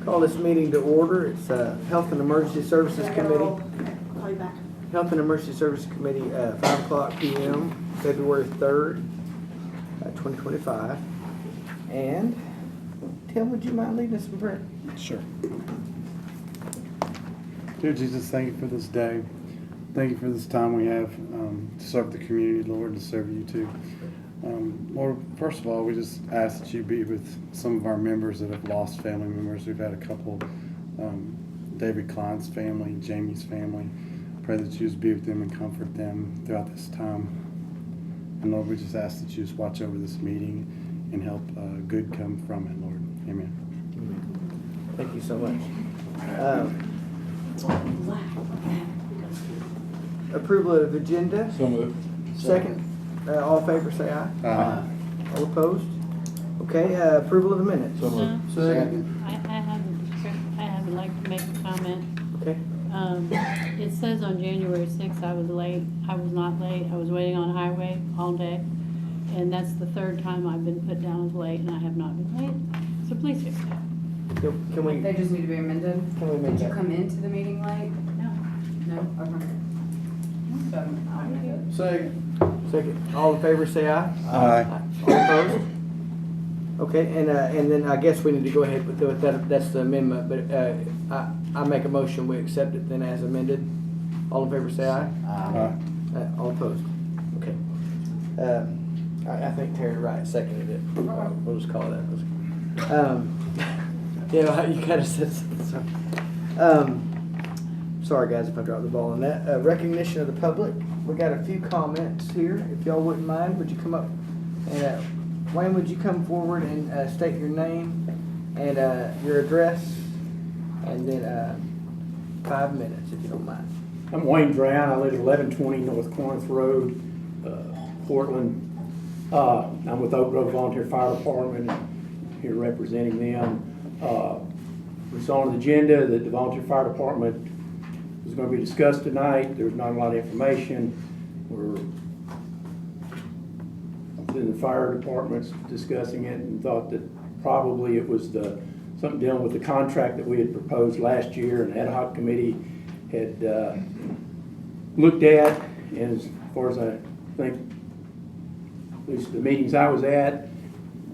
Call this meeting to order. It's Health and Emergency Services Committee. Call you back. Health and Emergency Services Committee, 5 o'clock p.m., February 3rd, 2025. And Tim, would you mind leading us in prayer? Sure. Dear Jesus, thank you for this day. Thank you for this time we have to serve the community, Lord, to serve you too. Lord, first of all, we just ask that you be with some of our members that have lost family members. We've had a couple, David Klein's family, Jamie's family. Pray that you just be with them and comfort them throughout this time. And Lord, we just ask that you just watch over this meeting and help good come from it, Lord. Amen. Thank you so much. Approval of agenda. So moved. Second. All in favor say aye. Aye. All opposed? Okay, approval of the minutes. So moved. Second. I would like to make a comment. Okay. It says on January 6th I was late. I was not late. I was waiting on highway all day. And that's the third time I've been put down as late and I have not been late. So please fix that. Can we? They just need to be amended. Can we make Did you that? come into the meeting late? No. No? Okay. So, I'll amend it. Second. Second. All in favor say aye. Aye. All opposed? Okay, and then I guess we need to go ahead with that. That's the amendment, but I make a motion we accept it then as amended. All in favor say aye. Aye. All opposed? Okay. I think Terry Wright seconded it. We'll just call it that. Yeah, you kind of said something. Sorry guys if I dropped the ball on that. Recognition of the public. We got a few comments here. If y'all wouldn't mind, would you come up and Wayne, would you come forward and state your name and your address, and then 5 minutes if you don't mind. I'm Wayne Drown. I live at 1120 North Corinth Road, Portland. I'm with Oak Grove Volunteer Fire Department, here representing them. We saw on the agenda that the Volunteer Fire Department is going to be discussed tonight. There's not a lot of information. We're in the fire departments discussing it and thought that probably it was something dealing with the contract that we had proposed last year, and ad hoc committee had looked at, and as far as I think, at least the meetings I was at,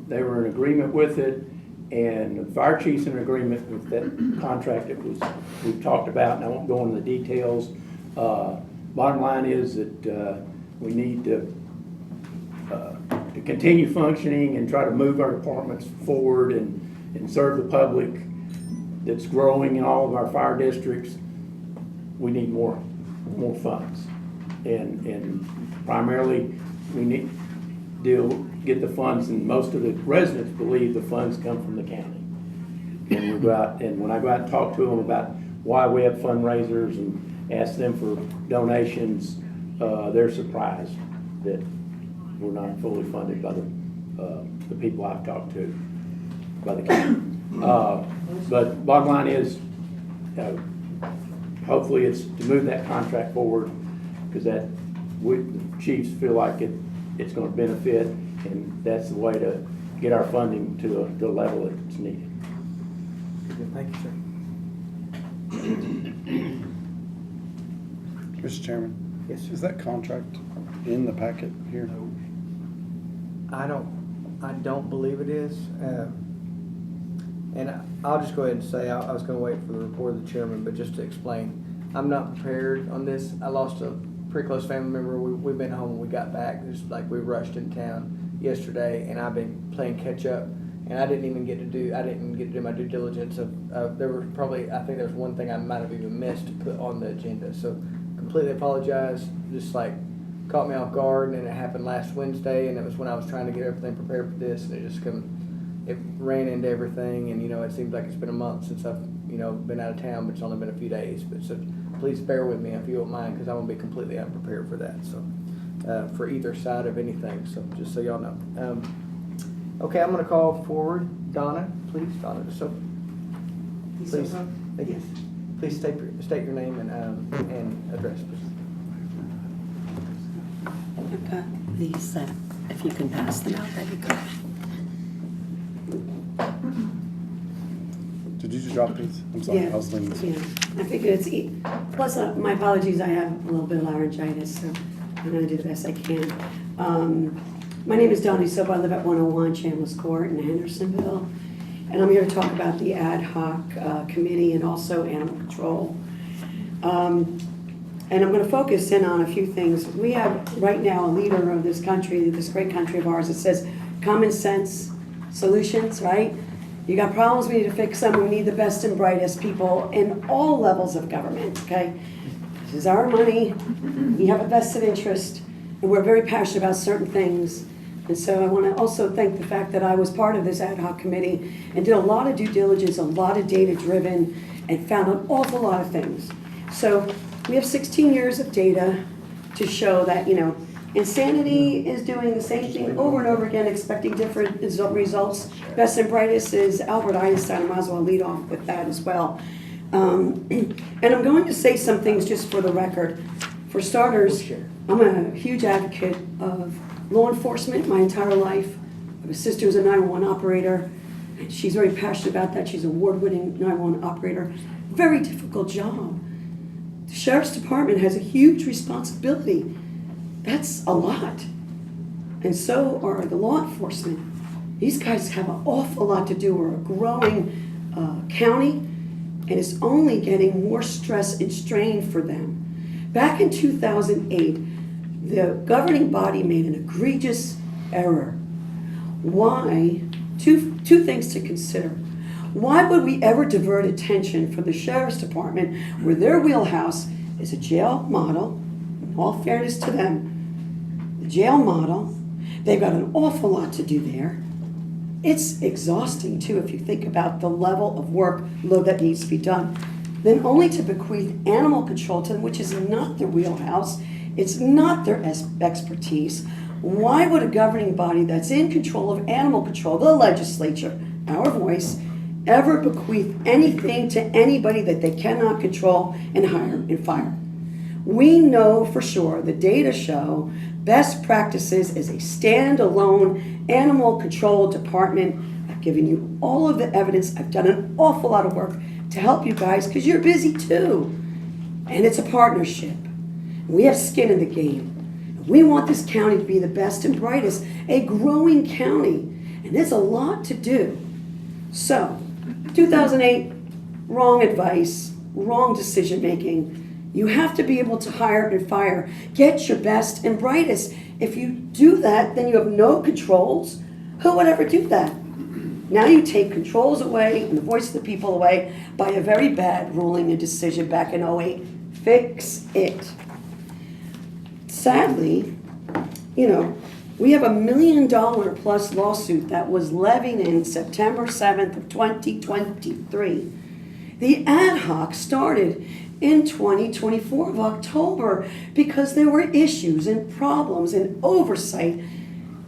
they were in agreement with it, and the fire chief's in agreement with that contract that we've talked about, and I won't go into the details. Bottom line is that we need to continue functioning and try to move our departments forward and serve the public that's growing in all of our fire districts. We need more funds, and primarily we need to get the funds, and most of the residents believe the funds come from the county. And we go out, and when I go out and talk to them about why we have fundraisers and ask them for donations, they're surprised that we're not fully funded by the people I've talked to, by the county. But bottom line is, hopefully it's to move that contract forward, because the chiefs feel like it's going to benefit, and that's the way to get our funding to the level that's needed. Thank you, sir. Mr. Chairman? Yes, sir. Is that contract in the packet here? I don't believe it is. And I'll just go ahead and say, I was going to wait for the report of the chairman, but just to explain, I'm not prepared on this. I lost a pretty close family member. We've been home when we got back. Just like we rushed in town yesterday, and I've been playing catch up. And I didn't get to do my due diligence of there was probably, I think there was one thing I might have even missed to put on the agenda. So completely apologize. Just like caught me off guard, and it happened last Wednesday, and it was when I was trying to get everything prepared for this, and it ran into everything, and it seems like it's been a month since I've been out of town, but it's only been a few days. But so please bear with me if you don't mind, because I'm gonna be completely unprepared for that. So for either side of anything. So just so y'all know. Okay, I'm gonna call forward Donna, please. Donna, so please, yes, please state your name and address, please. I've got these, if you can pass them out, that'd be good. drop these? I'm sorry, Yeah. I was leaning this way. Yeah, I figured it's, plus my apologies, I have a little bit of laryngitis, so I'm gonna do the best I can. My name is Donnie Soap, I live at 101 Chambliss Court in Hendersonville, and I'm here to talk about the ad hoc committee and also animal control. And I'm gonna focus in on a few things. We have right now a leader of this country, this great country of ours, that says common sense solutions, right? You got problems, we need to fix them, we need the best and brightest people in all levels of government, okay? This is our money, we have a vested interest, and we're very passionate about certain things. And so I want to also thank the fact that I was part of this ad hoc committee and did a lot of due diligence, a lot of data driven, and found an awful lot of things. So we have 16 years of data to show that, you know, insanity is doing the same thing over and over again, expecting different results. Best and brightest is Albert Einstein. I might as well lead off with that as well. And I'm going to say some things just for the record. For starters, I'm a huge advocate of law enforcement my entire life. I have a sister who's a 911 operator, and she's very passionate about that. She's an award-winning 911 operator. Very difficult job. The Sheriff's Department has a huge responsibility. That's a lot. And so are the law enforcement. These guys have an awful lot to do. We're a growing county, and it's only getting more stress and strain for them. Back in 2008, the governing body made an egregious error. Why? Two things to consider. Why would we ever divert attention from the Sheriff's Department, where their wheelhouse is a jail model? In all fairness to them, the jail model, they've got an awful lot to do there. It's exhausting too if you think about the level of workload that needs to be done. Then only to bequeath animal control to them, which is not their wheelhouse, it's not their expertise. Why would a governing body that's in control of animal control, the legislature, our voice, ever bequeath anything to anybody that they cannot control and hire and fire? We know for sure, the data show, best practices is a standalone animal control department. I've given you all of the evidence. I've done an awful lot of work to help you guys because you're busy too. And it's a partnership. We have skin in the game. We want this county to be the best and brightest, a growing county. And there's a lot to do. So, 2008, wrong advice, wrong decision making. You have to be able to hire and fire. Get your best and brightest. If you do that, then you have no controls. Who would ever do that? Now you take controls away and the voice of the people away by a very bad ruling and decision back in 2008. Fix it. Sadly, you know, we have $1 million plus lawsuit that was levied in September 7th of 2023. The ad hoc started in 2024 of October because there were issues and problems and oversight.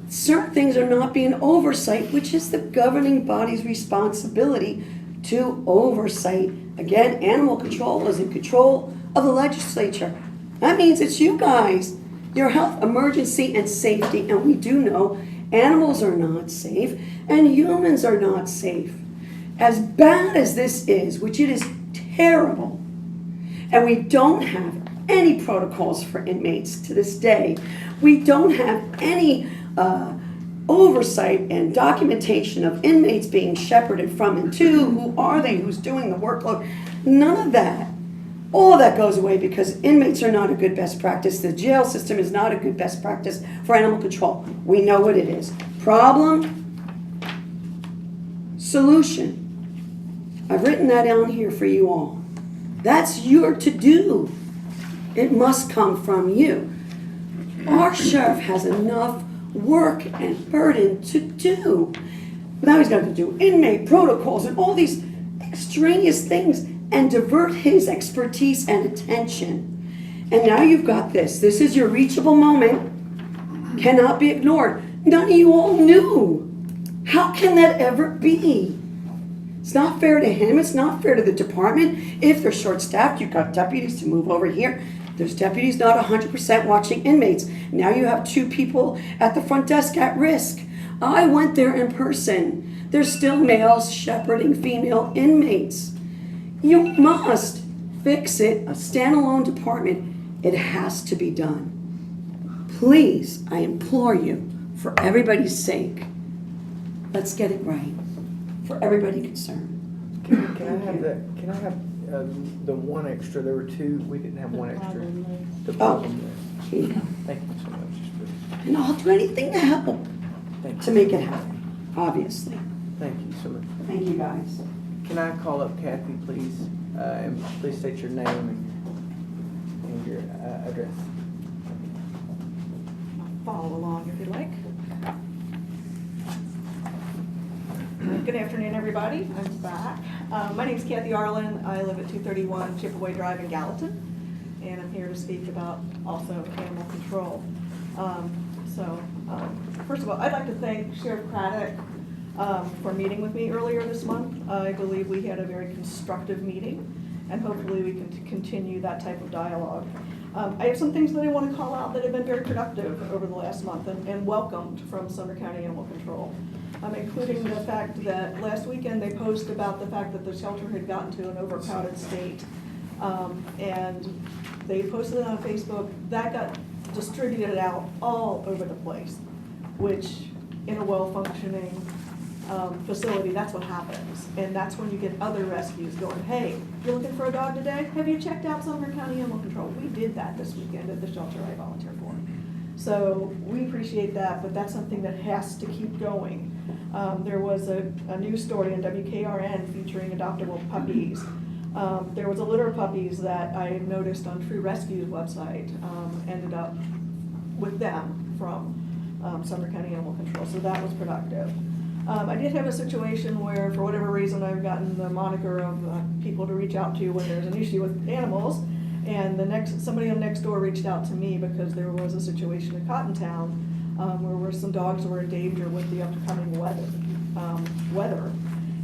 Certain things are not being oversight, which is the governing body's responsibility to oversight. Again, animal control is in control of the legislature. That means it's you guys. Your health, emergency, and safety, and we do know animals are not safe and humans are not safe. As bad as this is, which it is terrible, and we don't have any protocols for inmates to this day, we don't have any oversight and documentation of inmates being shepherded from and to, who are they, who's doing the workload, none of that. All of that goes away because inmates are not a good best practice. The jail system is not a good best practice for animal control. We know what it is. Problem, solution. I've written that down here for you all. That's your to-do. It must come from you. Our sheriff has enough work and burden to do. Now he's got to do inmate protocols and all these extraneous things and divert his expertise and attention. And now you've got this. This is your reachable moment. Cannot be ignored. None of you all knew. How can that ever be? It's not fair to him. It's not fair to the department. If they're short-staffed, you've got deputies to move over here. There's deputies not 100% watching inmates. Now you have 2 people at the front desk at risk. I went there in person. There's still males shepherding female inmates. You must fix it, a standalone department. It has to be done. Please, I implore you, for everybody's sake, let's get it right, for everybody concerned. Can I have the one extra? There were two, we didn't have one extra. Problem list. The problem list. Here you go. Thank you so much. And I'll do anything to help Thank to you. make it happen, obviously. Thank you so much. Thank you, guys. Can I call up Kathy, please? And please state your name and your address. Follow along if you like. Good afternoon, everybody. I'm back. My name's Kathy Arlen. I live at 231 Chipaway Drive in Gallatin, and I'm here to speak about also animal control. First of all, I'd like to thank Sheriff Craddock for meeting with me earlier this month. I believe we had a very constructive meeting, and hopefully we can continue that type of dialogue. I have some things that I want to call out that have been very productive over the last month and welcomed from Sumner County Animal Control, including the fact that last weekend they posted about the fact that the shelter had gotten to an overcrowded state, and they posted it on Facebook. That got distributed out all over the place, which in a well-functioning facility, that's what happens. And that's when you get other rescues going, hey, you're looking for a dog today? Have you checked out Sumner County Animal Control? We did that this weekend at the shelter I volunteer for. So we appreciate that, but that's something that has to keep going. There was a news story in WKRN featuring adoptable puppies. There was a litter of puppies that I noticed on True Rescue's website, ended up with them from Sumner County Animal Control, so that was productive. I did have a situation where, for whatever reason, I've gotten the moniker of people to reach out to when there's an issue with animals, and somebody on next door reached out to me because there was a situation in Cottontown where some dogs were in danger with the upcoming weather.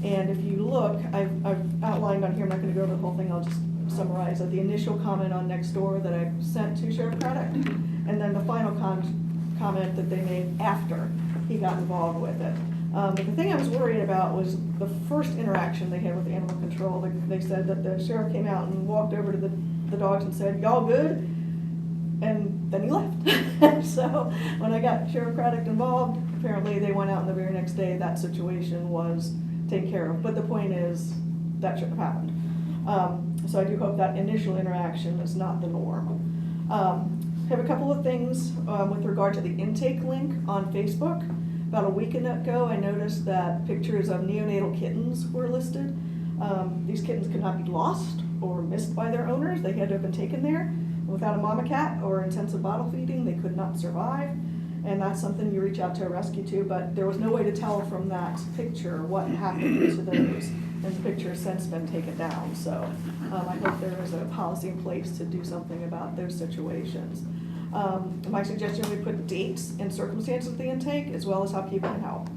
And if you look, I've outlined on here, I'm not going to go over the whole thing, I'll just summarize it. The initial comment on Nextdoor that I sent to Sheriff Craddock, and then the final comment that they made after he got involved with it. But the thing I was worried about was the first interaction they had with animal control. They said that the sheriff came out and walked over to the dogs and said, y'all good? And then he left. So when I got Sheriff Craddock involved, apparently they went out and the very next day that situation was taken care of. But the point is, that shouldn't have happened. So I do hope that initial interaction is not the norm. I have a couple of things with regard to the intake link on Facebook. About a week ago, I noticed that pictures of neonatal kittens were listed. These kittens could not be lost or missed by their owners. They had to have been taken there. Without a mama cat or intensive bottle feeding, they could not survive. And that's something you reach out to a rescue to, but there was no way to tell from that picture what happened to those. And the picture has since been taken down. So I hope there is a policy in place to do something about those situations. My suggestion, we put dates and circumstances of the intake as well as how people can help.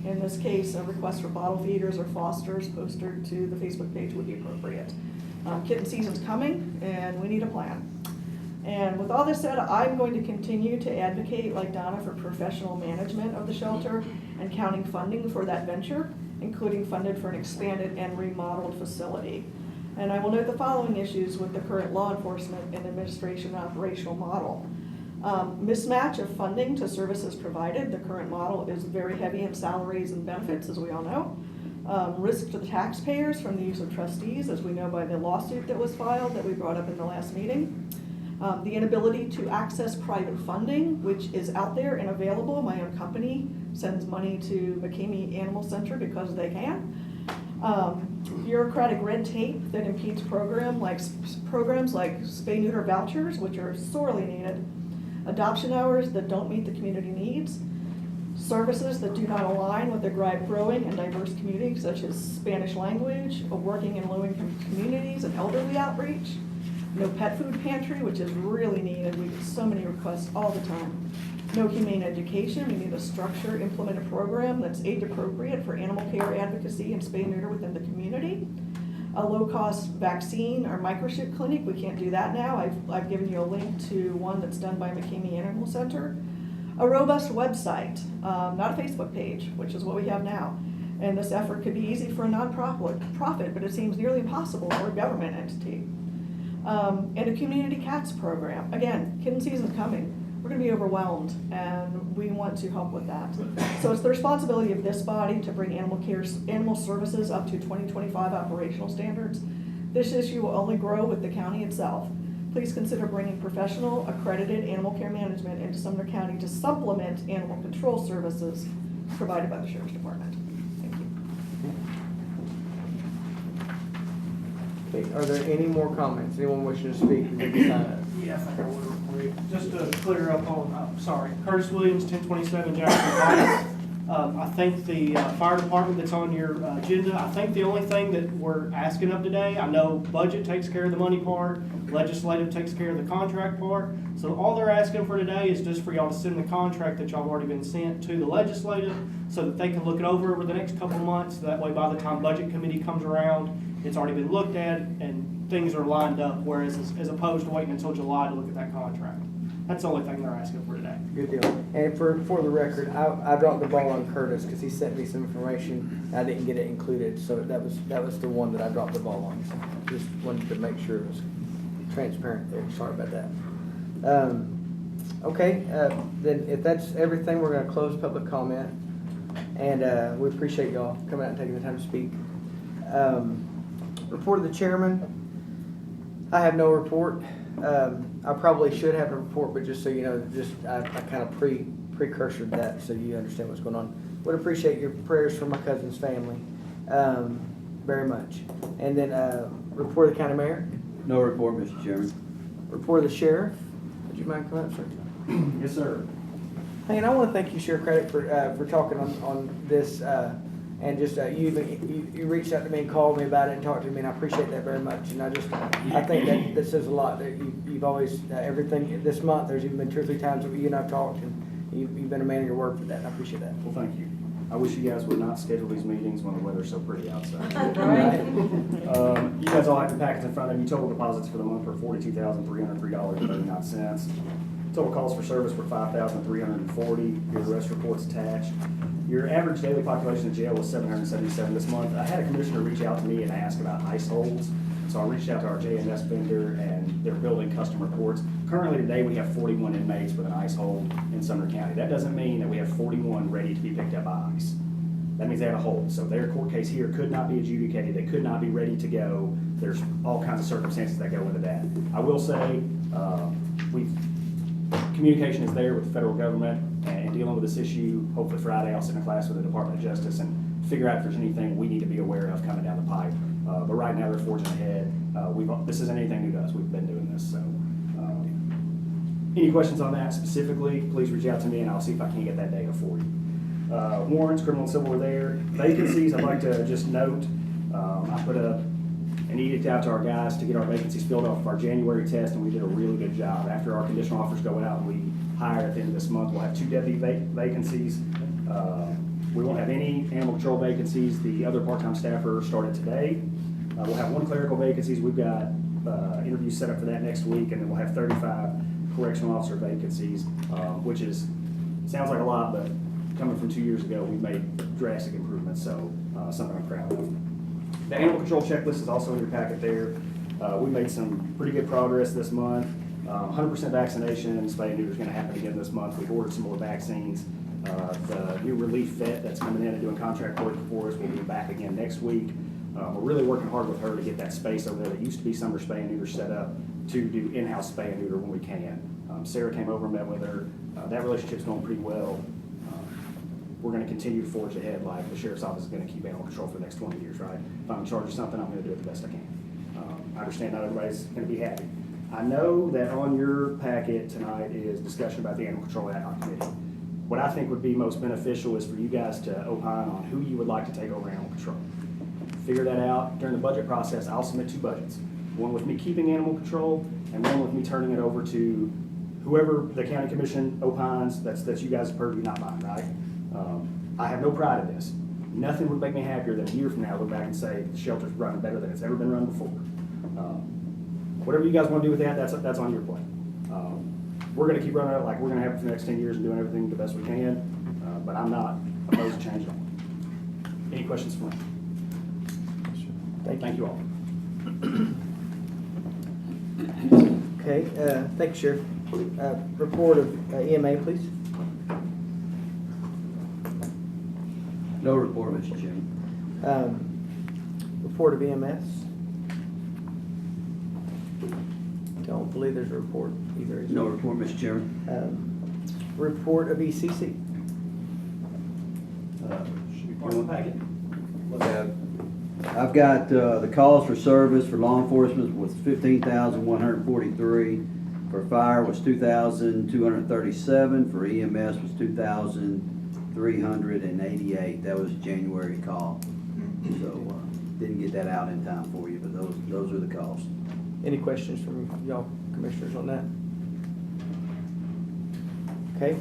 In this case, a request for bottle feeders or fosters posted to the Facebook page would be appropriate. Kitten season's coming and we need a plan. And with all this said, I'm going to continue to advocate, like Donna, for professional management of the shelter and counting funding for that venture, including funded for an expanded and remodeled facility. And I will note the following issues with the current law enforcement and administration operational model. Mismatch of funding to services provided. The current model is very heavy in salaries and benefits, as we all know. Risk to the taxpayers from the use of trustees, as we know by the lawsuit that was filed that we brought up in the last meeting. The inability to access private funding, which is out there and available. My own company sends money to McCamey Animal Center because they can. Bureaucratic red tape that impedes programs like spay-neuter vouchers, which are sorely needed. Adoption hours that don't meet the community needs. Services that do not align with the growing and diverse communities, such as Spanish language, working in low-income communities, and elderly outreach. No pet food pantry, which is really needed. We get so many requests all the time. No humane education. We need a structure, implement a program that's age appropriate for animal care advocacy and spay and neuter within the community. A low-cost vaccine or microchip clinic. We can't do that now. I've given you a link to one that's done by McCamey Animal Center. A robust website, not a Facebook page, which is what we have now. And this effort could be easy for a nonprofit, but it seems nearly impossible for a government entity. And a community cats program. Again, kitten season's coming. We're gonna be overwhelmed, and we want to help with that. So it's the responsibility of this body to bring animal services up to 2025 operational standards. This issue will only grow with the county itself. Please consider bringing professional, accredited animal care management into Sumner County to supplement animal control services provided by the Sheriff's Department. Thank you. Okay, are there any more comments? Anyone wishing to speak? You can sign up. Yeah, I think I will real quick. Just to clear up on, sorry, Curtis Williams, 1027 Jackson Heights. I think the fire department that's on your agenda, I think the only thing that we're asking of today, I know budget takes care of the money part, legislative takes care of the contract part. So all they're asking for today is just for y'all to send the contract that y'all have already been sent to the legislative so that they can look it over the next couple of months. That way by the time budget committee comes around, it's already been looked at and things are lined up, whereas as opposed to waiting until July to look at that contract. That's the only thing they're asking for today. Good deal. And for the record, I dropped the ball on Curtis because he sent me some information. I didn't get it included, so that was the one that I dropped the ball on. So just wanted to make sure it was transparent there. Sorry about that. Okay, then if that's everything, we're going to close public comment. And we appreciate y'all coming out and taking the time to speak. Report of the chairman. I have no report. I probably should have a report, but just so you know, I kind of precursored that so you understand what's going on. Would appreciate your prayers for my cousin's family very much. And then report of the county mayor. No report, Mr. Chairman. Report of the sheriff. Would you mind coming up, sir? Yes, sir. Hey, and I want to thank you, Sheriff Craddock, for talking on this, and just you reached out to me and called me about it and talked to me, and I appreciate that very much. And I think that says a lot. That you've always everything this month. There's even been 2 or 3 times that you and I've talked, and you've been a man of your word for that. And I appreciate that. Well, thank you. I wish you guys would not schedule these meetings when the weather's so pretty outside. You guys all have the packets in front of you. Total deposits for the month were $42,303.39. Total calls for service were 5,340. Your arrest reports attached. Your average daily population in jail was 777 this month. I had a commissioner reach out to me and ask about ice holds. So I reached out to our J&S vendor, and they're building custom reports. Currently today, we have 41 inmates with an ice hold in Sumner County. That doesn't mean that we have 41 ready to be picked up by ICE. That means they have a hold. So their court case here could not be adjudicated. They could not be ready to go. There's all kinds of circumstances that go into that. I will say, communication is there with the federal government and dealing with this issue. Hopefully Friday I'll sit in a class with the Department of Justice and figure out if there's anything we need to be aware of coming down the pipe. But right now they're forging ahead. This isn't anything new to us. We've been doing this. So any questions on that specifically, please reach out to me and I'll see if I can get that data for you. Warrants, criminal and civil are there. Vacancies, I'd like to just note, I put an edict out to our guys to get our vacancies filled off of our January test, and we did a really good job. After our conditional offers go out and we hire at the end of this month, we'll have 2 deputy vacancies. We won't have any animal control vacancies. The other part-time staffer started today. We'll have 1 clerical vacancies. We've got interviews set up for that next week, and then we'll have 35 correctional officer vacancies, which sounds like a lot, but coming from 2 years ago, we've made drastic improvements, so something I'm proud of. The animal control checklist is also in your packet there. We made some pretty good progress this month. 100% vaccination and spay and neuter is going to happen again this month. We've ordered some more vaccines. The new relief vet that's coming in and doing contract work for us will be back again next week. We're really working hard with her to get that space over there that used to be Summer Spay and Neuter set up to do in-house spay and neuter when we can. Sarah came over and met with her. That relationship's going pretty well. We're going to continue to forge ahead. Like the sheriff's office is going to keep animal control for the next 20 years, right? If I'm in charge of something, I'm going to do it the best I can. I understand not everybody's going to be happy. I know that on your packet tonight is discussion about the Animal Control Ad Hoc Committee. What I think would be most beneficial is for you guys to opine on who you would like to take over animal control. Figure that out. During the budget process, I'll submit 2 budgets. One with me keeping animal control and one with me turning it over to whoever the county commission opines. That's you guys' purview, not mine, right? I have no pride in this. Nothing would make me happier than a year from now look back and say the shelter's running better than it's ever been run before. Whatever you guys want to do with that, that's on your plate. We're going to keep running it like we're going to have it for the next 10 years and doing everything the best we can, but I'm not opposed to changing it. Any questions? questions for me? Thank you all. Okay, thank you, Sheriff. Report of EMA, please. No report, Mr. Chairman. Report of EMS. Don't believe there's a report either. Is No there? report, Mr. Chairman. Report of ECC. Part of the packet. I've got the calls for service for law enforcement was 15,143. For fire was 2,237. For EMS was 2,388. That was January call. So didn't get that out in time for you, but those are the calls. Any questions from y'all commissioners on that? Okay,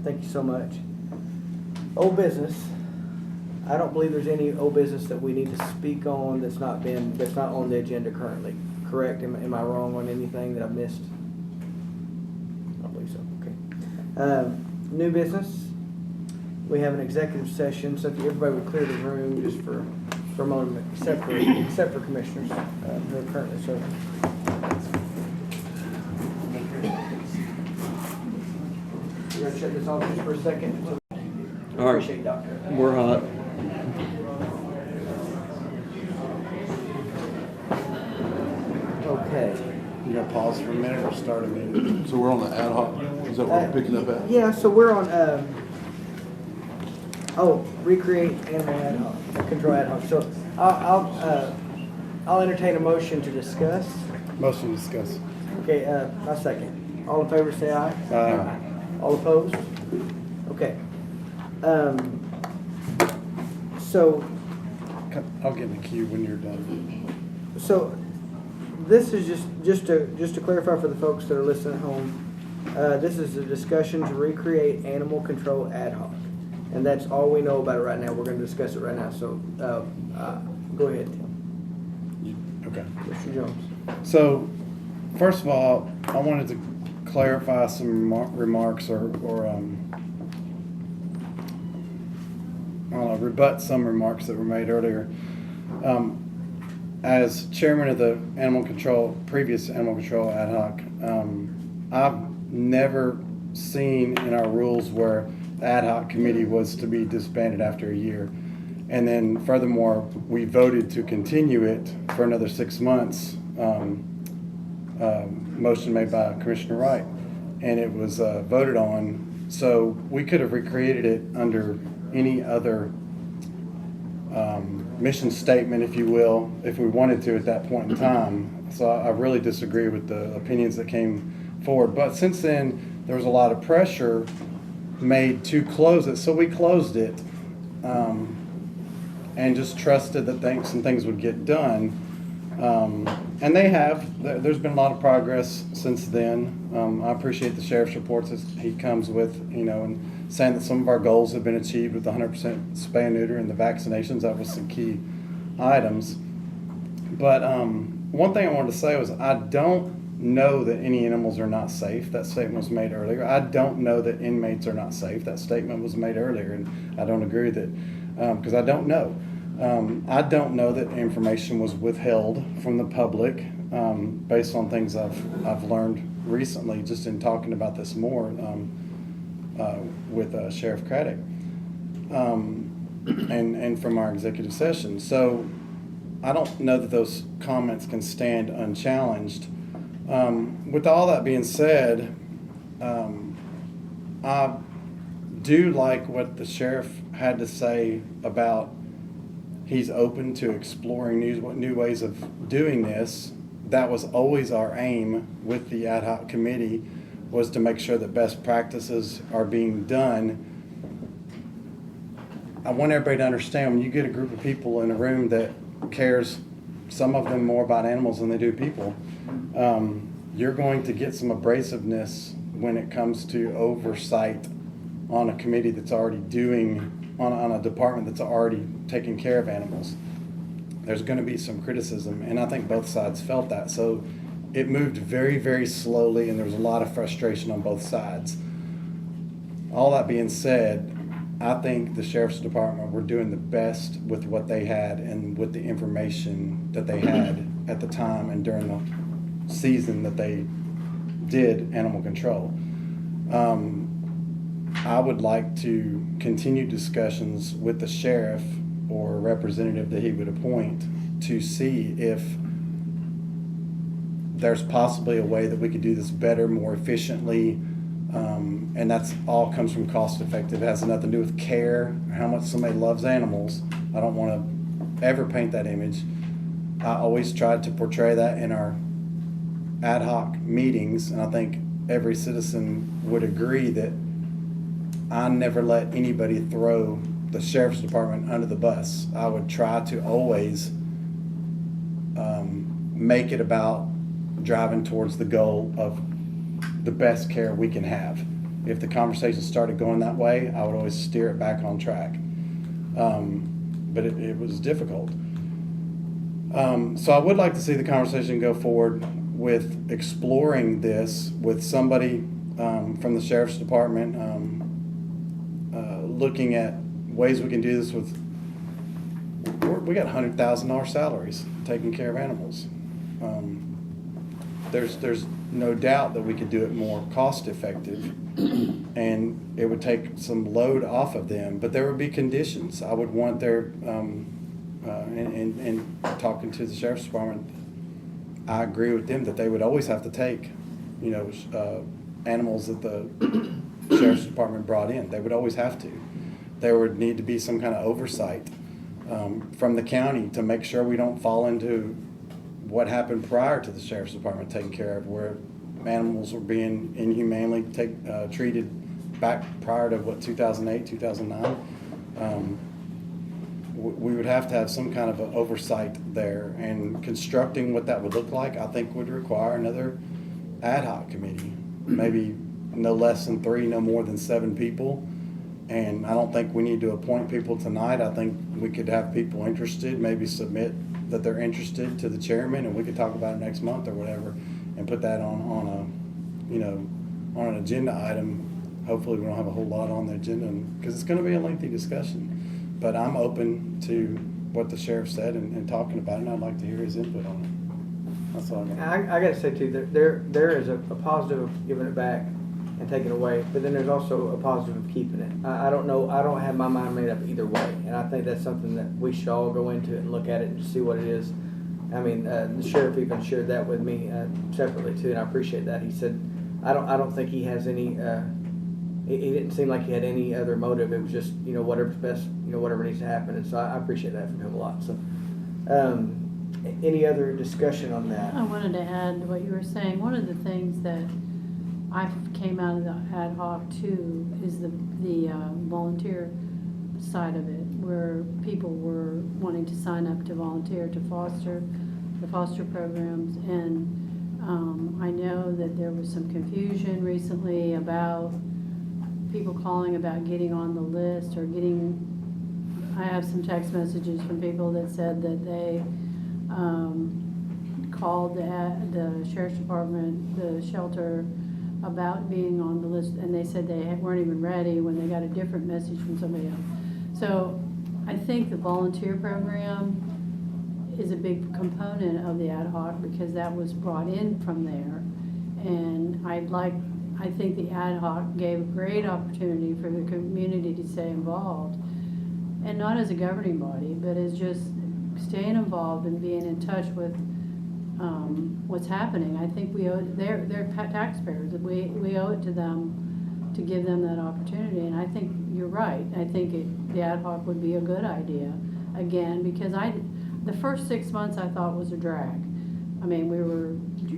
thank you so much. Old business. I don't believe there's any old business that we need to speak on that's not on the agenda currently. Correct? Am I wrong on anything that I've missed? I don't believe so. Okay. New business. We have an executive session, so if everybody would clear the room just for a moment, except for commissioners who are currently serving. We're gonna shut this off just for a second. All right. Appreciate it, Doctor. We're hot. Okay. You got to pause for a minute or start a meeting? So we're on the ad hoc, is that what we're picking up at? Yeah, so we're on, recreate animal ad hoc, control ad hoc. So I'll entertain a motion to discuss. Motion to discuss. Okay, a second. All in favor, say aye. Aye. All opposed? Okay. So I'll get in the queue when you're done. So this is just to clarify for the folks that are listening at home. This is a discussion to recreate animal control ad hoc, and that's all we know about it right now. We're going to discuss it right now. So go ahead, Tim. Okay. Mr. Jones. So, first of all, I wanted to clarify some remarks or I don't know, rebut some remarks that were made earlier. As chairman of the previous animal control ad hoc, I've never seen in our rules where the ad hoc committee was to be disbanded after a year. And then furthermore, we voted to continue it for another 6 months, motion made by Commissioner Wright, and it was voted on. So we could have recreated it under any other mission statement, if you will, if we wanted to at that point in time. So I really disagree with the opinions that came forward. But since then, there was a lot of pressure made to close it, so we closed it and just trusted that some things would get done. And they have. There's been a lot of progress since then. I appreciate the sheriff's reports that he comes with, and saying that some of our goals have been achieved with the 100% spay and neuter and the vaccinations. That was some key items. But one thing I wanted to say was I don't know that any animals are not safe. That statement was made earlier. I don't know that inmates are not safe. That statement was made earlier, and I don't agree with it because I don't know. I don't know that information was withheld from the public based on things I've learned recently, just in talking about this more with Sheriff Craddock and from our executive session. So I don't know that those comments can stand unchallenged. With all that being said, I do like what the sheriff had to say about he's open to exploring new ways of doing this. That was always our aim with the ad hoc committee, was to make sure that best practices are being done. I want everybody to understand, when you get a group of people in a room that cares, some of them more about animals than they do people, you're going to get some abrasiveness when it comes to oversight on a committee that's already on a department that's already taking care of animals. There's going to be some criticism, and I think both sides felt that. So it moved very, very slowly, and there was a lot of frustration on both sides. All that being said, I think the sheriff's department were doing the best with what they had and with the information that they had at the time and during the season that they did animal control. I would like to continue discussions with the sheriff or a representative that he would appoint to see if there's possibly a way that we could do this better, more efficiently. And that's all comes from cost effective. It has nothing to do with care, how much somebody loves animals. I don't want to ever paint that image. I always tried to portray that in our ad hoc meetings, and I think every citizen would agree that I never let anybody throw the sheriff's department under the bus. I would try to always make it about driving towards the goal of the best care we can have. If the conversation started going that way, I would always steer it back on track. But it was difficult. So I would like to see the conversation go forward with exploring this with somebody from the sheriff's department, looking at ways we can do this with, we got $100,000 salaries taking care of animals. There's no doubt that we could do it more cost effective and it would take some load off of them, but there would be conditions. I would want their, and talking to the sheriff's department, I agree with them that they would always have to take, animals that the sheriff's department brought in. They would always have to. There would need to be some kind of oversight from the county to make sure we don't fall into what happened prior to the sheriff's department taking care of, where animals were being inhumanely treated back prior to 2008, 2009. We would have to have some kind of an oversight there, and constructing what that would look like, I think, would require another ad hoc committee, maybe no less than 3, no more than 7 people. And I don't think we need to appoint people tonight. I think we could have people interested, maybe submit that they're interested to the chairman, and we could talk about it next month or whatever, and put that on an agenda item. Hopefully we don't have a whole lot on the agenda, because it's going to be a lengthy discussion. But I'm open to what the sheriff said and talking about it, and I'd like to hear his input on it. That's all I got. I got to say too, that there is a positive of giving it back and taking it away, but then there's also a positive of keeping it. I don't know, I don't have my mind made up either way, and I think that's something that we should all go into it and look at it and see what it is. I mean, the sheriff even shared that with me separately too, and I appreciate that. He said, I don't think he has any. He didn't seem like he had any other motive. It was just whatever's best, whatever needs to happen, and so I appreciate that from him a lot. So, any other discussion on that? I wanted to add to what you were saying. One of the things that I came out of the ad hoc too is the volunteer side of it, where people were wanting to sign up to volunteer to foster the foster programs, and I know that there was some confusion recently about people calling about getting on the list or getting. I have some text messages from people that said that they called the sheriff's department, the shelter, about being on the list, and they said they weren't even ready when they got a different message from somebody else. So I think the volunteer program is a big component of the ad hoc, because that was brought in from there, and I think the ad hoc gave a great opportunity for the community to stay involved, and not as a governing body, but as just staying involved and being in touch with what's happening. I think we owe they're taxpayers. We owe it to them to give them that opportunity, and I think you're right. I think the ad hoc would be a good idea again, because the first 6 months I thought was a drag. I mean,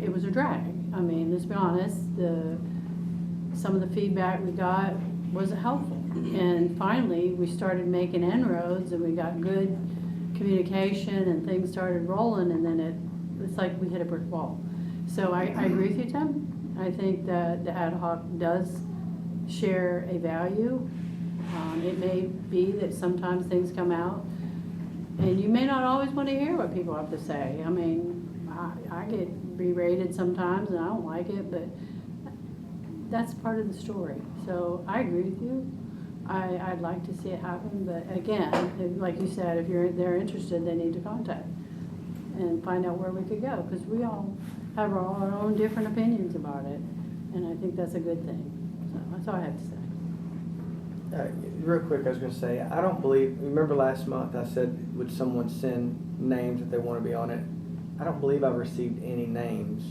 it was a drag. I mean, let's be honest. Some of the feedback we got wasn't helpful, and finally we started making inroads, and we got good communication, and things started rolling, and then it's like we hit a brick wall. So I agree with you, Tim. I think that the ad hoc does share a value. It may be that sometimes things come out, and you may not always want to hear what people have to say. I mean, I get berated sometimes, and I don't like it, but that's part of the story. So I agree with you. I'd like to see it happen, but again, like you said, if they're interested, they need to contact and find out where we could go, because we all have our own different opinions about it, and I think that's a good thing. So that's all I have to say. Real quick, I was going to say, I don't believe, remember last month I said, would someone send names if they want to be on it? I don't believe I've received any names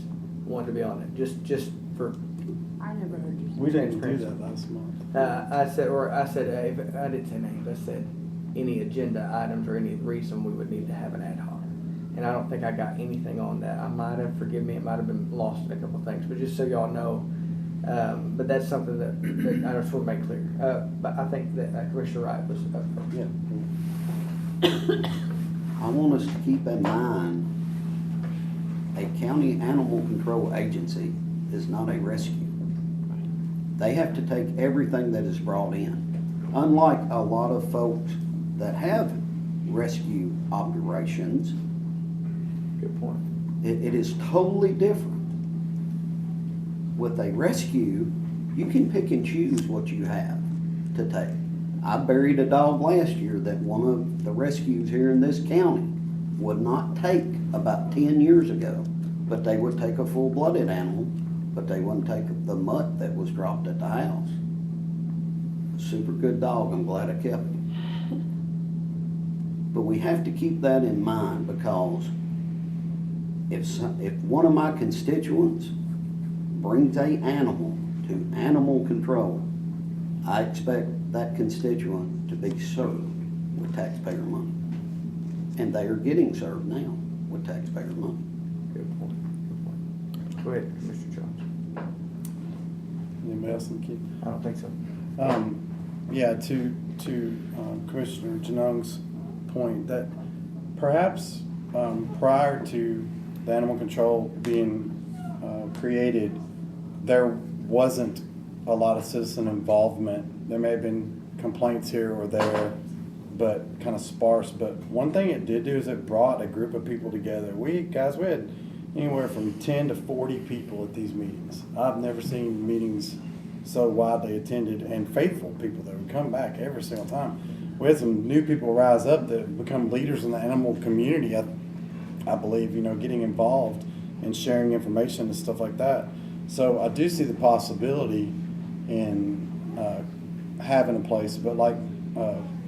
wanting to be on it, just for. I never heard you say. We didn't do that last month. I said, I didn't say names, I said any agenda items or any reason we would need to have an ad hoc. And I don't think I got anything on that. I might have, forgive me, it might have been lost in a couple of things, but just so y'all know, but that's something that I just want to make clear. But I think that Commissioner Wright was up first. Yeah. I want us to keep in mind, a county animal control agency is not a rescue. They have to take everything that is brought in. Unlike a lot of folks that have rescue operations, Good point. it is totally different. With a rescue, you can pick and choose what you have to take. I buried a dog last year that one of the rescues here in this county would not take about 10 years ago, but they would take a full-blooded animal, but they wouldn't take the mutt that was dropped at the house. Super good dog, I'm glad I kept him. But we have to keep that in mind, because if one of my constituents brings an animal to animal control, I expect that constituent to be served with taxpayer money. And they are getting served now with taxpayer money. Good point. Go ahead, Mr. Jones. Anybody else in the queue? I don't think so. Yeah, to Commissioner Janung's point, that perhaps prior to the animal control being created, there wasn't a lot of citizen involvement. There may have been complaints here or there, but kind of sparse. But one thing it did do is it brought a group of people together. We had anywhere from 10 to 40 people at these meetings. I've never seen meetings so widely attended, and faithful people that would come back every single time. We had some new people rise up that become leaders in the animal community, I believe, getting involved and sharing information and stuff like that. So I do see the possibility in having a place, but like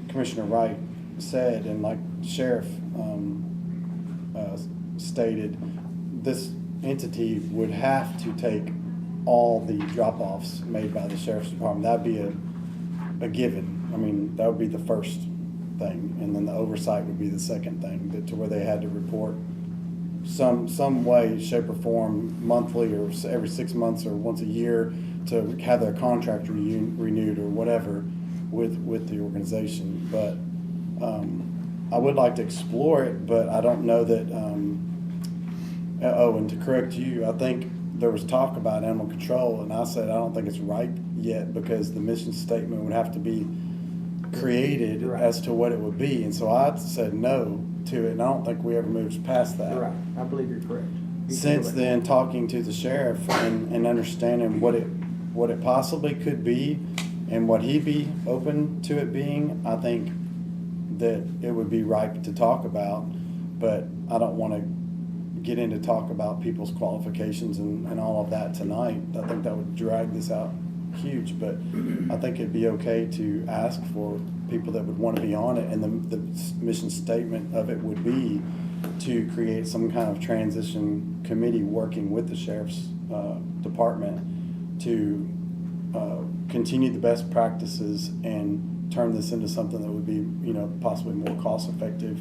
Commissioner Wright said, and like Sheriff stated, this entity would have to take all the drop-offs made by the Sheriff's Department. That'd be a given. I mean, that would be the first thing, and then the oversight would be the second thing, to where they had to report some way, shape, or form, monthly or every 6 months or once a year, to have their contract renewed or whatever with the organization. But I would like to explore it, but I don't know that. And to correct you, I think there was talk about animal control, and I said I don't think it's ripe yet, because the mission statement would have to be created as to what it would be, and so I said no to it, and I don't think we ever moved past that. Right, I believe you're correct. Since then, talking to the sheriff and understanding what it possibly could be and what he'd be open to it being, I think that it would be ripe to talk about, but I don't want to get into talk about people's qualifications and all of that tonight. I think that would drag this out huge, but I think it'd be okay to ask for people that would want to be on it, and the mission statement of it would be to create some kind of transition committee working with the Sheriff's Department to continue the best practices and turn this into something that would be, possibly more cost-effective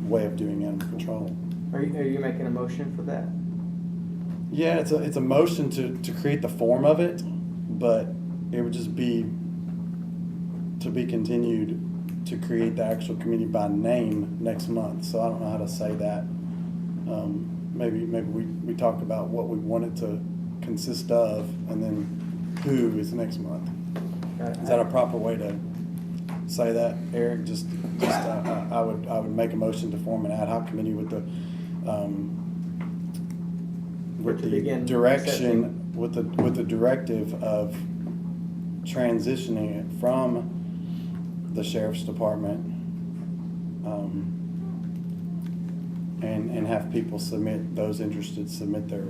way of doing animal control. Are you making a motion for that? Yeah, it's a motion to create the form of it, but it would just be to be continued to create the actual committee by name next month. So I don't know how to say that. Maybe we talk about what we want it to consist of, and then who is next month. Is that a proper way to say that, Eric? I would make a motion to form an ad hoc committee with the direction, with the directive of transitioning it from the sheriff's department, and have people those interested submit their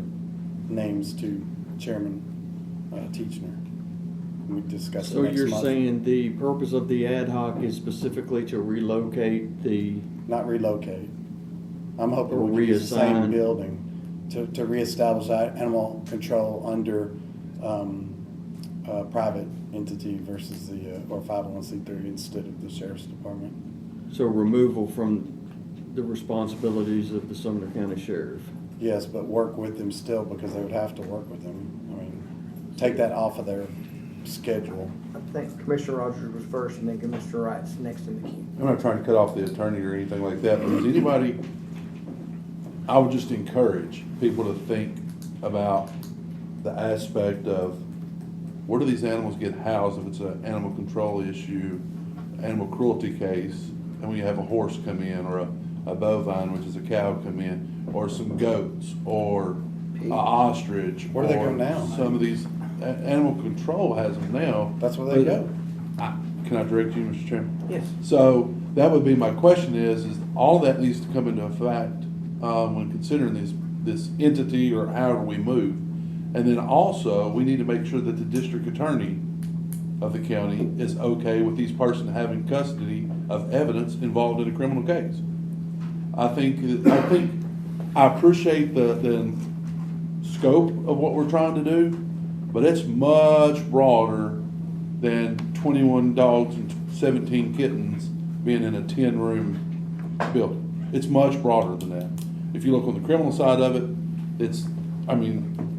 names to Chairman Teachner. We discussed it So next you're month. saying the purpose of the ad hoc is specifically to relocate the, Not relocate. I'm hoping Or we use the same reassign. building to reestablish animal control under a private entity versus or 501c3 instead of the sheriff's department. so removal from the responsibilities of the Sumner County Sheriff? Yes, but work with them still because they would have to work with them. I mean, take that off of their schedule. I think Commissioner Rogers was first and then Commissioner Wright's next in the queue. I'm not trying to cut off the attorney or anything like that, but does anybody, I would just encourage people to think about the aspect of where do these animals get housed if it's an animal control issue, animal cruelty case, and when you have a horse come in or a bovine, which is a cow, come in, or some goats, or an ostrich. Where do they or go now? Some of these, animal control has them now. That's where they go. Can I direct you, Mr. Chairman? Yes. So that would be my question is all that needs to come into effect when considering this entity or however we move. And then also, we need to make sure that the district attorney of the county is okay with these persons having custody of evidence involved in a criminal case. I appreciate the scope of what we're trying to do, but it's much broader than 21 dogs and 17 kittens being in a 10-room building. It's much broader than that. If you look on the criminal side of it,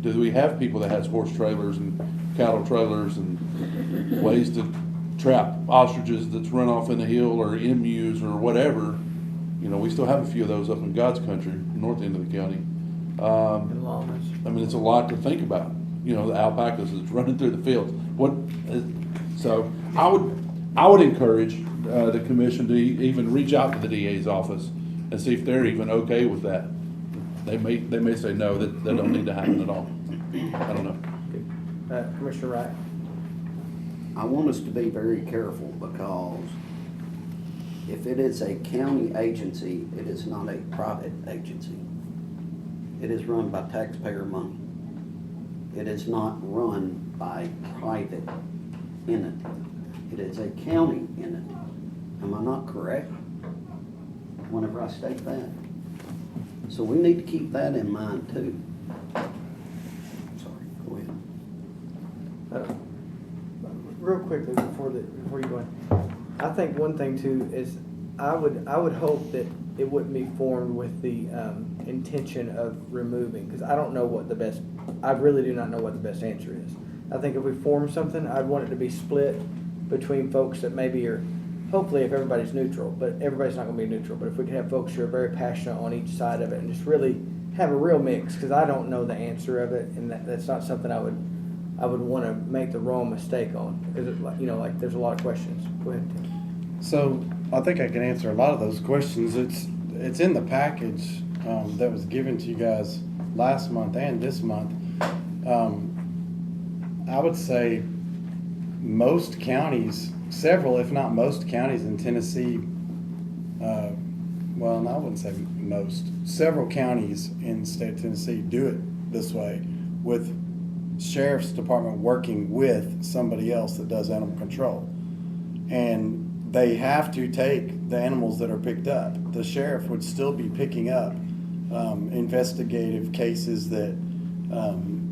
do we have people that has horse trailers and cattle trailers and ways to trap ostriches that's run off in the hill or emus or whatever? We still have a few of those up in God's country, north end of the county. And llamas. It's a lot to think about. The alpacas that's running through the fields. So I would encourage the commission to even reach out to the DA's office and see if they're even okay with that. They may say no, that don't need to happen at all. I don't know. Commissioner Wright. I want us to be very careful because if it is a county agency, it is not a private agency. It is run by taxpayer money. It is not run by private entity. It is a county entity. Am I not correct whenever I state that? So we need to keep that in mind too. Sorry, go ahead. Real quickly before you go in, I think one thing too is I would hope that it wouldn't be formed with the intention of removing, because I really do not know what the best answer is. I think if we form something, I'd want it to be split between folks that maybe are, hopefully if everybody's neutral, but everybody's not going to be neutral, but if we could have folks who are very passionate on each side of it and just really have a real mix, because I don't know the answer of it, and that's not something I would want to make the wrong mistake on, because there's a lot of questions. Go ahead, Tim. So I think I can answer a lot of those questions. It's in the package that was given to you guys last month and this month. I would say most counties, several if not most counties in Tennessee, well, no, I wouldn't say most, several counties in the state of Tennessee do it this way, with sheriff's department working with somebody else that does animal control. And they have to take the animals that are picked up. The sheriff would still be picking up investigative cases that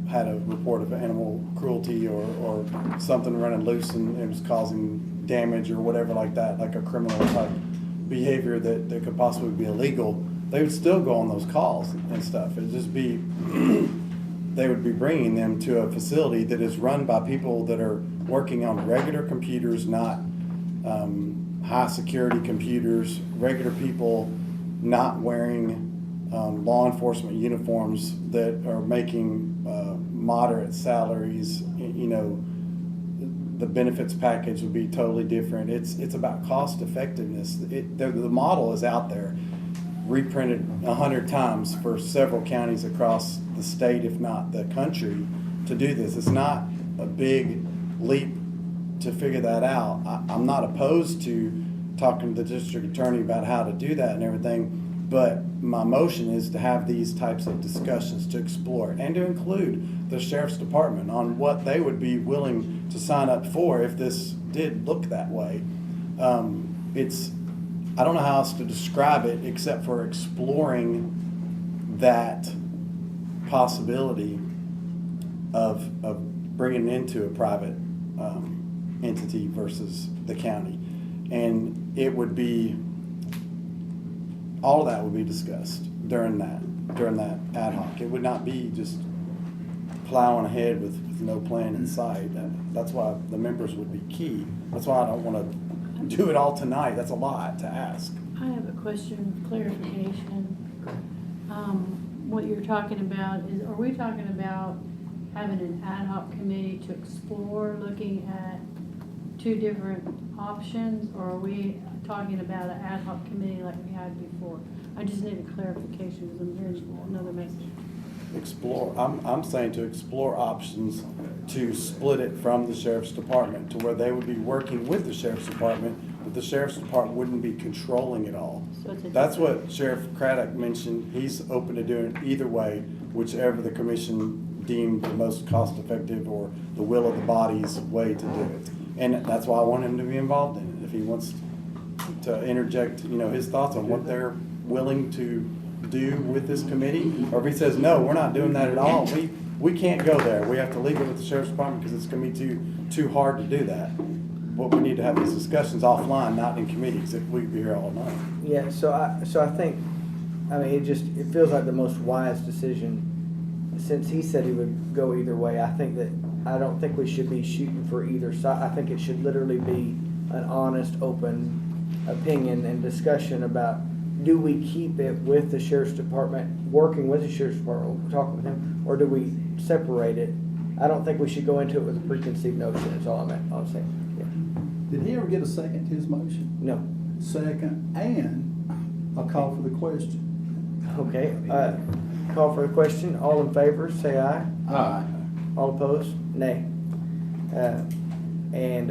had a report of animal cruelty or something running loose and it was causing damage or whatever like that, like a criminal type behavior that could possibly be illegal. They would still go on those calls and stuff. It'd just be, they would be bringing them to a facility that is run by people that are working on regular computers, not high security computers, regular people not wearing law enforcement uniforms that are making moderate salaries. The benefits package would be totally different. It's about cost effectiveness. The model is out there, reprinted 100 times for several counties across the state, if not the country, to do this. It's not a big leap to figure that out. I'm not opposed to talking to the district attorney about how to do that and everything, but my motion is to have these types of discussions, to explore it, and to include the sheriff's department on what they would be willing to sign up for if this did look that way. I don't know how else to describe it except for exploring that possibility of bringing it into a private entity versus the county. And it would be, all of that would be discussed during that ad hoc. It would not be just plowing ahead with no plan in sight. That's why the members would be key. That's why I don't want to do it all tonight. That's a lot to ask. I have a question of clarification. What you're talking about is, are we talking about having an ad hoc committee to explore looking at two different options, or are we talking about an ad hoc committee like we had before? I just need a clarification because I'm hearing another message. Explore, I'm saying to explore options to split it from the sheriff's department to where they would be working with the sheriff's department, but the sheriff's department wouldn't be controlling it all. So it's a That's what Sheriff Craddock mentioned. He's open to doing it either way, whichever the commission deemed the most cost-effective or the will of the body's way to do it. And that's why I want him to be involved in it. If he wants to interject, his thoughts on what they're willing to do with this committee, or if he says, no, we're not doing that at all, we can't go there. We have to leave it with the sheriff's department because it's going to be too hard to do that. But we need to have these discussions offline, not in committees. If we'd be here all night. Yeah, so I think, it feels like the most wise decision, since he said he would go either way. I don't think we should be shooting for either side. I think it should literally be an honest, open opinion and discussion about, do we keep it with the sheriff's department, working with the sheriff's department, talking with him, or do we separate it? I don't think we should go into it with a preconceived notion, is all I'm saying. Yeah. Did he ever get a second to his motion? No. Second, and I'll call for the question. Okay, call for the question. All in favor, say aye. Aye. All opposed, nay. Nay.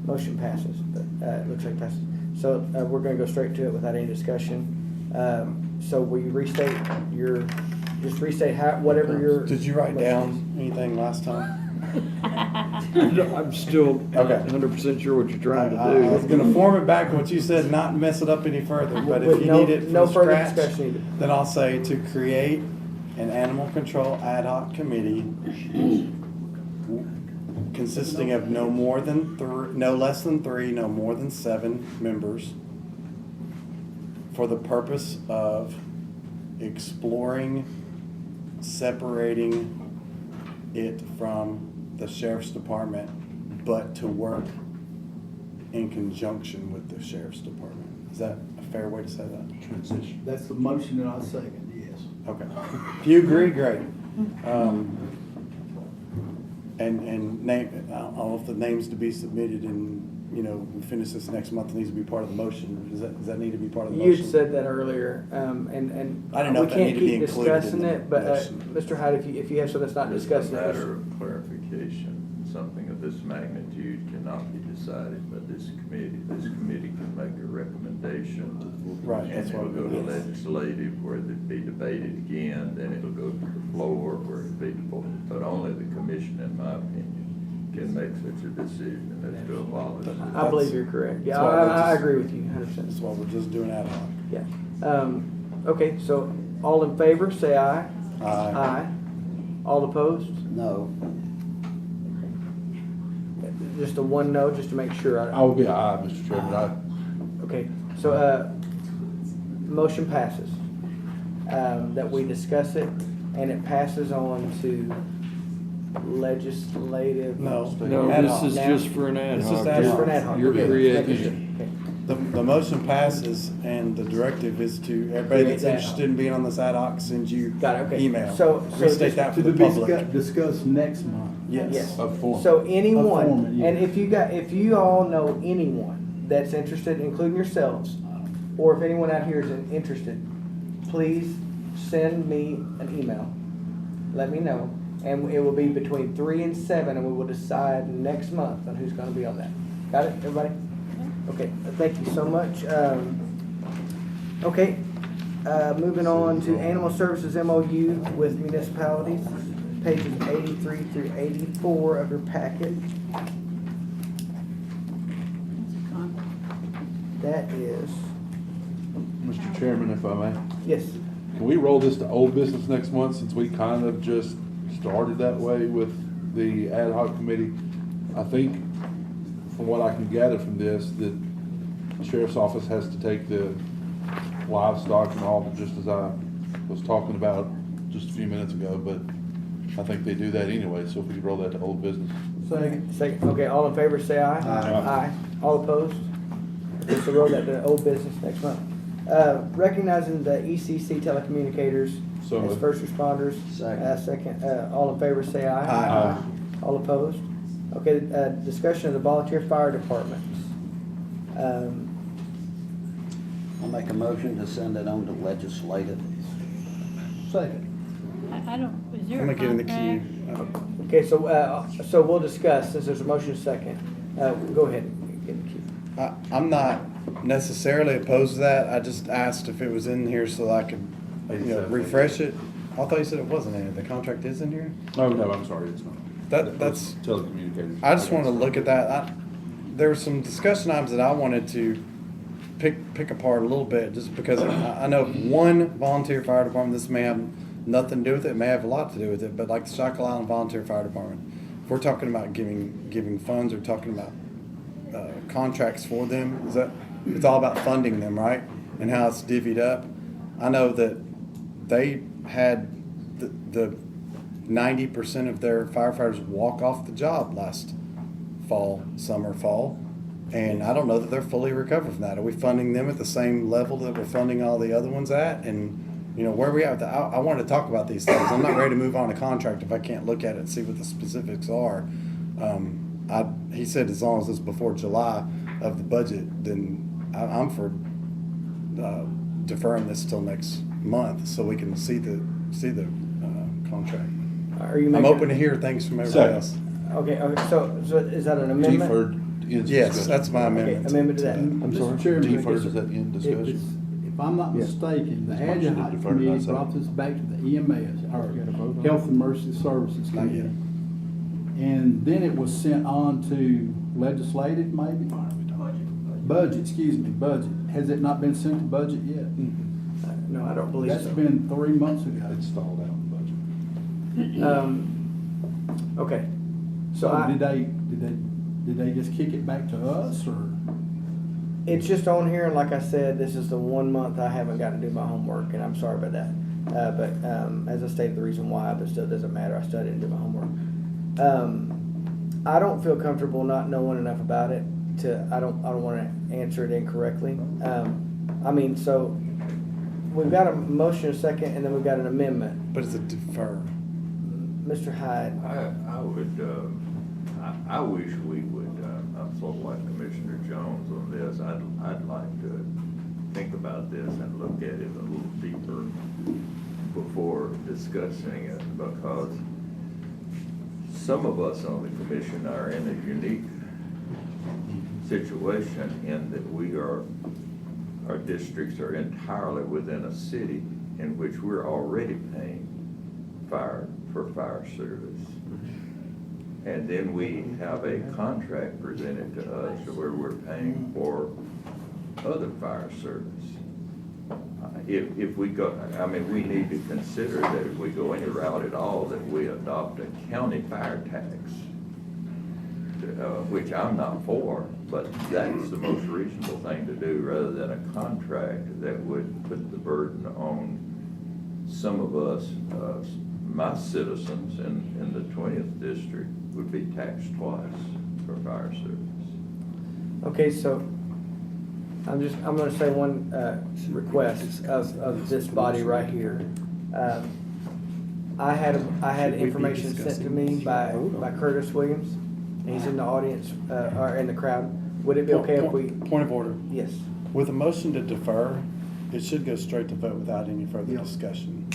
Motion passes. It looks like it passes. So we're going to go straight to it without any discussion. So will you restate whatever your... Did you write down anything last time? I'm still not 100% sure what you're trying to I was do. going to form it back to what you said, not mess it up any further. But if you need it no from further scratch, discussion needed. then I'll say to create an animal control ad hoc committee consisting of no less than 3, no more than 7 members, for the purpose of exploring separating it from the sheriff's department, but to work in conjunction with the sheriff's department. Is that a fair way to say that? Transition. That's the motion that I second, yes. Okay. If you agree, great. And name, I don't know if the name's to be submitted and, we finish this next month, it needs to be part of the motion. Does that need to be part of the motion? You'd said that earlier, and I didn't know we if that can't needed to be keep included in discussing the it, but motion. Mr. Hyde, if you have something that's not discussed, It's a matter of clarification. Something of this magnitude cannot be decided by this committee. This committee can make a recommendation. Right, And that's it'll what go to it is. legislative where it'll be debated again, then it'll go to the floor where it'll be debated. But only the commission, in my opinion, can make such a decision as to abolish it. I believe you're correct. Yeah, That's why we're I just- agree with you 100%. That's why we're just doing ad hoc. Yeah. Okay, so all in favor, say aye. Aye. All opposed? No. Just a one no, just to make sure. I will be an aye, Mr. Chairman. Okay, so, motion passes. That we discuss it, and it passes on to legislative. No. No, Ad this hoc. is Now- just for an ad It's hoc. just ad Just hoc. for an ad hoc. You're Okay. creating. Okay. The motion passes, and the directive is to, everybody that's Create ad hoc. interested in being on this ad hoc, send you Got it, okay. email. So Restate that for To the be public. discussed next month. Yes. A form. So anyone, A foreman, yeah. and if you all know anyone that's interested, including yourselves, or if anyone out here is interested, please send me an email. Let me know, and it will be between 3 and 7, and we will decide next month on who's gonna be on that. Got it, everybody? Okay, thank you so much. Okay, moving on to Animal Services MOU with municipalities, pages 83 through 84 of your packet. That is, Mr. Chairman, if I may, yes, can we roll this to old business next month, since we kind of just started that way with the ad hoc committee? I think, from what I can gather from this, that the sheriff's office has to take the livestock and all, just as I was talking about just a few minutes ago, but I think they do that anyway, so if we could roll that to old business. second, okay, all in favor say aye. Aye. All opposed? Okay, so roll that to old business next month. Recognizing the ECC telecommunicators So as moved. first responders. Second, all in favor say aye. Aye. All opposed? Okay, discussion of the volunteer fire departments. I'll make a motion to send it on to legislative. Second. I don't, is there I'm a gonna get in the contract? queue. Okay, so we'll discuss, since there's a motion second. Go ahead. Get in the queue. I'm not necessarily opposed to that. I just asked if it was in here so that I could, refresh it. I thought you said it wasn't in it. The contract is in here? Oh, no, I'm sorry, it's not. That's telecommunicators. I just want to look at that. There were some discussion items that I wanted to pick apart a little bit, just because I know one volunteer fire department, this may have nothing to do with it, may have a lot to do with it, but like the Shackle Island Volunteer Fire Department, if we're talking about giving funds or talking about contracts for them, it's all about funding them, right? And how it's divvied up. I know that they had the 90% of their firefighters walk off the job last summer, fall. And I don't know that they're fully recovered from that. Are we funding them at the same level that we're funding all the other ones at? And, where are we at with that? I want to talk about these things. I'm not ready to move on a contract if I can't look at it and see what the specifics are. He said as long as it's before July of the budget, then I'm for deferring this till next month so we can see the contract. Are you I'm making? open to hear things from everybody else. Okay, so is that an amendment? Deferred ends Yes, discussion. that's my Okay, amendment. amendment to that. I'm Mr. sorry, Chairman, deferred, if is that in If discussion? I'm not mistaken, the Motion ad to hoc defer, committee not second. brought this back to the EMS, or Health and Emergency Services Not Committee. yet. And then it was sent on to legislative, maybe? Budget, excuse me, budget. Has it not been sent to budget yet? No, I don't believe That's so. been 3 months ago. It's stalled out in budget. Okay, So so did they just kick it back to us, or? it's just on here, and like I said, this is the 1 month I haven't got to do my homework, and I'm sorry about that. But as I stated, the reason why, but still doesn't matter. I studied and did my homework. I don't feel comfortable not knowing enough about it I don't want to answer it incorrectly. So we've got a motion, a second, and then we've got an amendment. But it's a defer. Mr. Hyde. I wish we would, I'm sort of like Commissioner Jones on this. I'd like to think about this and look at it a little deeper before discussing it, because some of us on the commission are in a unique situation in that our districts are entirely within a city in which we're already paying for fire service. And then we have a contract presented to us where we're paying for other fire service. If we go, we need to consider that if we go any route at all, that we adopt a county fire tax, which I'm not for, but that's the most reasonable thing to do, rather than a contract that would put the burden on some of us. My citizens in the 20th district would be taxed twice for fire service. Okay, so I'm going to say one request of this body right here. I had information sent to me by Curtis Williams, and he's in the audience or in the crowd. Would it be okay if we? Point of order. Yes. With a motion to defer, it should go straight to vote without any further discussion.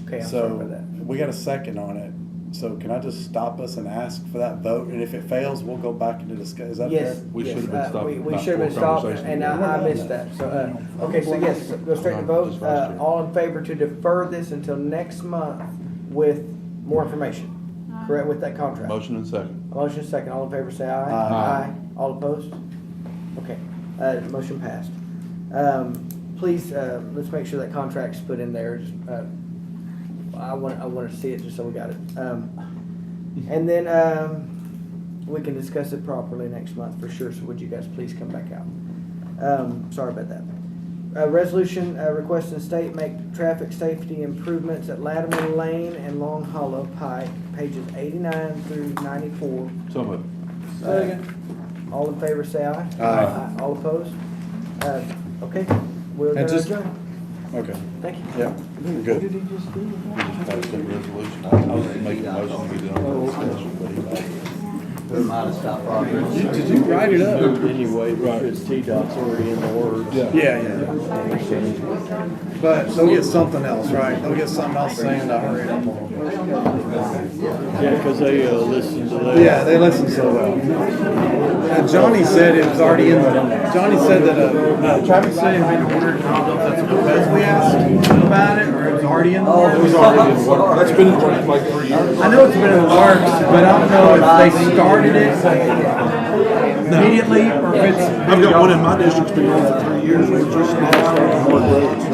Okay, I'm sorry for that. We got a second on it. So can I just stop us and ask for that vote, and if it fails, we'll go back into discuss, is that fair? Yes. We yes, should have been stopped We about should have been four stopped, conversations and ago. I missed that, so, okay, so yes, go straight to vote. Just vice chair. All in favor to defer this until next month with more information, correct, with that contract? Motion and second. Motion second, all in favor say aye. Aye. All opposed? Okay, motion passed. Please, let's make sure that contract's put in there. Just, I want to see it just so we got it. And then we can discuss it properly next month for sure. So would you guys please come back out? Sorry about that. Resolution requesting state make traffic safety improvements at Latimer Lane and Long Hollow Pike, pages 89 through 94. So moved. All in favor say aye. Aye. All opposed? Okay, we're And going to just- adjourn. Okay, Thank you. yeah, good. We just passed that resolution. I was making a motion to get it on the discussion, but he Who might have stopped progress. Did you write it up? Anyway, because T-Dot's already in the words. Yeah. But they'll get something else, right? They'll get something else saying I heard. Yeah, because they listen to that. Yeah, they listen so well. Johnny said it was already in the, Johnny said that traffic study had been ordered. I don't know if that's because we asked about it or it was already in the works. It was already in the works. That's been in the works like 3 years. I know it's been in the works, but I don't know if they started it immediately or if it's. I've got one in my district, it's been going for 3 years. We're just now starting to work roads.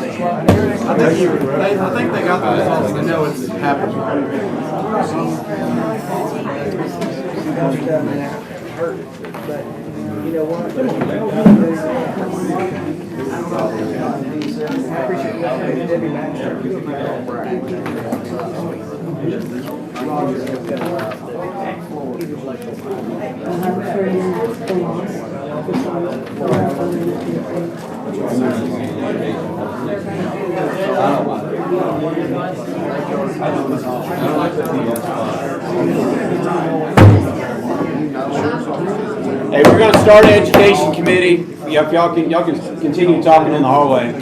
I think they got the results. They know it's happening. But you know what? I appreciate listening to Debbie Baxter. Hey, we're gonna start an education committee. If y'all can continue talking in the hallway.